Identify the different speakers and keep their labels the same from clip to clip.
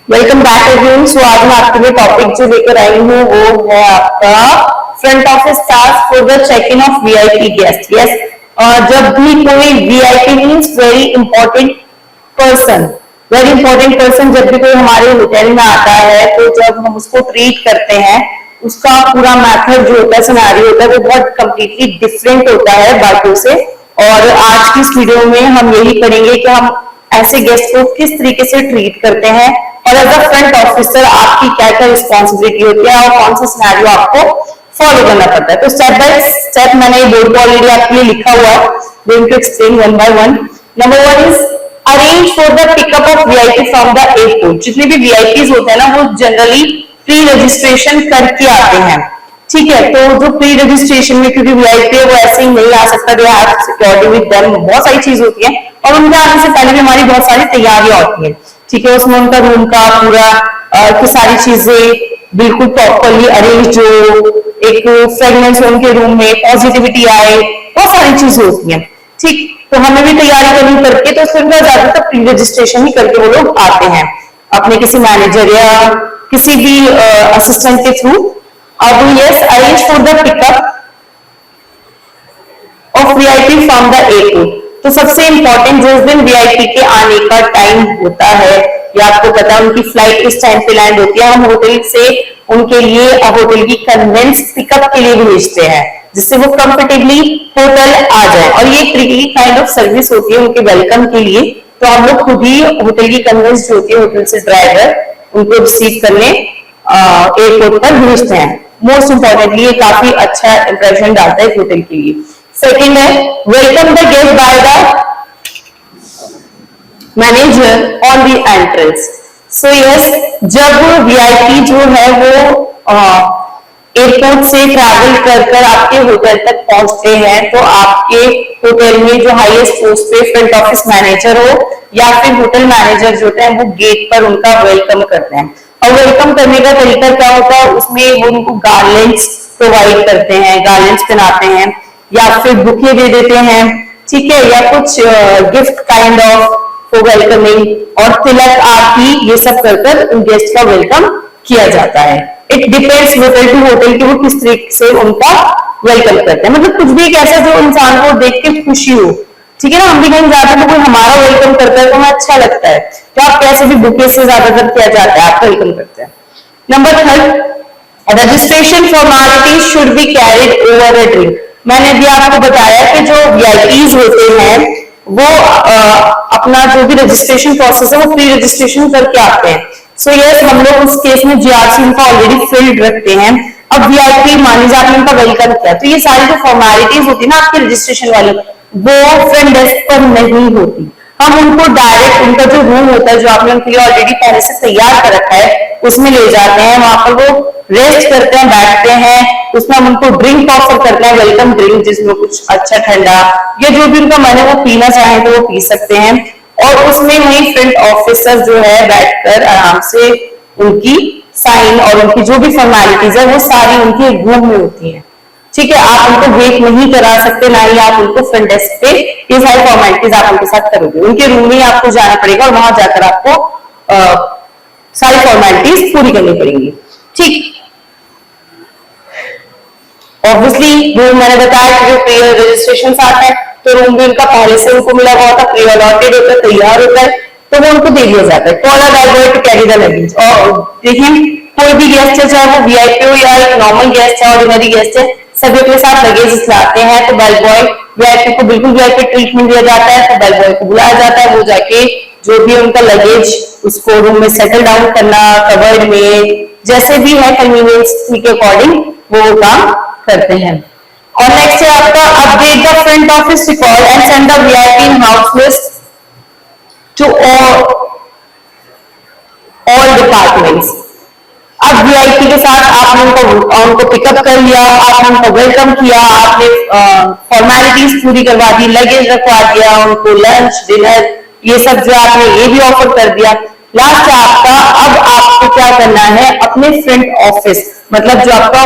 Speaker 1: Welcome back again. सो आज मैं आपके लिए टॉपिक जो लेकर आई हूँ वो है आपका front office task for the check in of VIP guest. Yes, जब भी कोई VIP means very important person, जब भी कोई हमारे होटल में आता है तो जब हम उसको ट्रीट करते हैं उसका पूरा मेथड जो होता है, सिनेरियो होता है, वो बहुत कंप्लीटली डिफरेंट होता है बाकियों से। और आज की इस वीडियो में हम यही करेंगे कि हम ऐसे गेस्ट को किस तरीके से ट्रीट करते हैं और एज अ फ्रंट ऑफिसर आपकी क्या क्या रिस्पॉन्सिबिलिटी होती है और कौन सा सिनेरियो आपको फॉलो करना पड़ता है। तो स्टेप बाय स्टेप मैंने बोर्ड पर ऑलरेडी आपके लिए लिखा हुआ है, going to explain one by one. Number one is arrange for the pickup of VIP from the airport. जितने भी वीआईपीज होते हैं ना वो जनरली प्री रजिस्ट्रेशन करके आते हैं, ठीक है। तो जो प्री रजिस्ट्रेशन में, क्योंकि वीआईपी है वो ऐसे ही नहीं आ सकता, they have security with them, बहुत सारी चीज होती है और उनके आने से पहले भी हमारी बहुत सारी तैयारियां होती हैं, ठीक है। उसमें उनका रूम का पूरा की सारी चीजें बिल्कुल प्रॉपरली अरेंज हो, एक फ्रेगनेंस हो उनके रूम में, पॉजिटिविटी आए, बहुत सारी चीजें होती हैं, ठीक। तो हमें भी तैयारी करनी पड़ती है, तो फिर ज्यादातर प्री रजिस्ट्रेशन ही करके वो लोग आते हैं अपने किसी मैनेजर या किसी भी असिस्टेंट के थ्रू। अब yes, arrange for the pickup of VIP from the airport. तो सबसे इंपॉर्टेंट जिस दिन वीआईपी के आने का टाइम होता है या आपको पता है उनकी फ्लाइट किस टाइम पे लैंड होती है, हम होटल से उनके लिए होटल की कन्वेंस पिकअप के लिए भी भेजते हैं जिससे वो कंफर्टेबली होटल आ जाए। और ये ट्रिकी काइंड ऑफ सर्विस होती है उनके वेलकम के लिए। तो हम लोग खुद ही होटल की कन्वेंस जो होती है होटल से ड्राइवर उनको रिसीव करने एयरपोर्ट पर भेजते हैं। मोस्ट इंपॉर्टेंटली ये काफी अच्छा इंप्रेशन डालता है होटल के लिए। सेकेंड है welcome the guest by the manager on the entrance. So yes, जब वीआईपी जो है वो एयरपोर्ट से ट्रैवल कर आपके होटल तक पहुंचते हैं तो आपके होटल में जो हाईएस्ट पोस्ट पे फ्रंट ऑफिस मैनेजर हो या फिर होटल मैनेजर जो होते हैं वो गेट पर उनका वेलकम करते हैं। और वेलकम करने का तरीका क्या होता है, उसमें वो उनको गार्लेंड्स प्रोवाइड करते हैं, गार्लेंड्स पहनाते हैं या फिर बुके दे देते हैं, ठीक है, या कुछ gift kind of for welcoming और तिलक आरती ये सब कर गेस्ट का वेलकम किया जाता है। It depends hotel to hotel कि वो किस तरीके से उनका वेलकम करते हैं। मतलब कुछ भी एक ऐसा जो इंसान को देख के खुशी हो, ठीक है ना। हम भी कहीं जाते हैं तो कोई हमारा वेलकम करता है तो हमें अच्छा लगता है, तो आप कैसे भी बुके से ज्यादातर किया जाता है, आप वेलकम करते हैं। Number third, registration formality should be carried over a drink. मैंने भी आपको बताया कि जो वीआईपीज होते हैं वो अपना जो भी रजिस्ट्रेशन प्रोसेस है वो प्री रजिस्ट्रेशन करके आते हैं। सो यस, हम लोग उस केस में जीआरसी उनका ऑलरेडी फिल्ड रखते हैं। अब वीआईपी मान लीजिए आपने उनका वेलकम किया तो ये सारी जो फॉर्मेलिटीज होती है ना आपकी रजिस्ट्रेशन वाली, वो फ्रंट डेस्क पर नहीं होती। हम उनको डायरेक्ट उनका जो रूम होता है जो आपने उनके लिए ऑलरेडी पहले से तैयार कर रखा है उसमें ले जाते हैं, वहां पर वो रेस्ट करते हैं, बैठते हैं, उसमें हम उनको ड्रिंक ऑफर करते हैं, वेलकम ड्रिंक जिसमें कुछ अच्छा ठंडा या जो भी उनका मन है वो पीना चाहें तो वो पी सकते हैं। और उसमें वही फ्रंट ऑफिसर जो है बैठकर आराम से उनकी साइन और उनकी जो भी फॉर्मेलिटीज है वो सारी उनके रूम में होती है, ठीक है। आप उनको वेट नहीं करा सकते, ना ही आप उनको फ्रंट डेस्क पे ये सारी फॉर्मेलिटीज आप उनके साथ करोगे, उनके रूम में आपको जाना पड़ेगा और वहां जाकर आपको सारी फॉर्मेलिटीज पूरी करनी पड़ेंगी, ठीक। ऑब्वियसली रूम मैंने बताया कि जो प्री रजिस्ट्रेशन आता है तो रूम भी उनका पहले से उनको मिला हुआ होता है, प्री अलॉटेड होता है, तैयार होता है, तो वो उनको दे दिया जाता है। Call a driver to carry the luggage. और देखिए कोई भी गेस्ट है, चाहे वो वीआईपी हो या एक नॉर्मल गेस्ट है, ऑर्डिनरी गेस्ट है, सभी अपने साथ लगेज लाते हैं तो बेल बॉय वीआईपी को बिल्कुल वीआईपी ट्रीटमेंट दिया जाता है, तो बेल बॉय को बुलाया जाता है, वो जाके जो भी उनका लगेज उसको रूम में सेटल डाउन करना, कवर्ड में जैसे भी है कन्वीनियंस के अकॉर्डिंग वो काम करते हैं। और नेक्स्ट है आपका update the front office record and send the VIP in house list to all departments. अब वीआईपी के साथ आपने उनको पिकअप कर लिया, आपने उनको वेलकम किया, आपने फॉर्मेलिटीज पूरी करवा दी, लगेज रखवा दिया, उनको लंच डिनर ये सब जो आपने ये भी ऑफर कर दिया। लास्ट आपका अब आपको क्या करना है, अपने फ्रंट ऑफिस मतलब जो आपका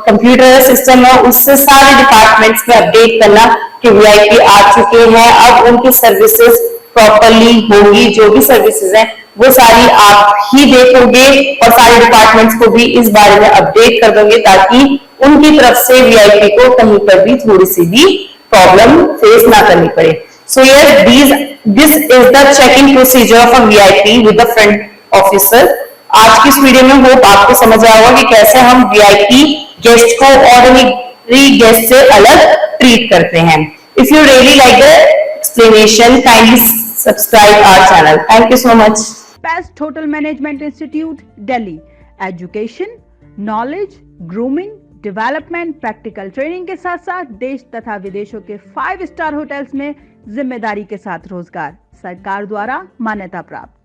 Speaker 1: कंप्यूटर सिस्टम है उससे सारे डिपार्टमेंट्स में अपडेट करना कि वीआईपी आ चुके हैं, अब उनकी सर्विसेज प्रॉपरली होंगी, जो भी सर्विसेज हैं वो सारी आप ही देखोगे और सारे डिपार्टमेंट्स को भी इस बारे में अपडेट कर दोगे, ताकि उनकी तरफ से वीआईपी को कहीं पर भी थोड़ी सी भी प्रॉब्लम फेस ना करनी पड़े। So yes, this is the checking procedure of a VIP with the front officer. आज की इस वीडियो में होप आपको समझ आया होगा कि कैसे हम वीआईपी गेस्ट को ऑर्डिनरी गेस्ट से अलग ट्रीट करते हैं। If you really like the explanation, kindly subscribe our channel. Thank you so much.
Speaker 2: Best hotel management institute Delhi, education, knowledge, grooming, development, practical training के साथ साथ देश तथा विदेशों के 5 स्टार होटल्स में जिम्मेदारी के साथ रोजगार, सरकार द्वारा मान्यता प्राप्त।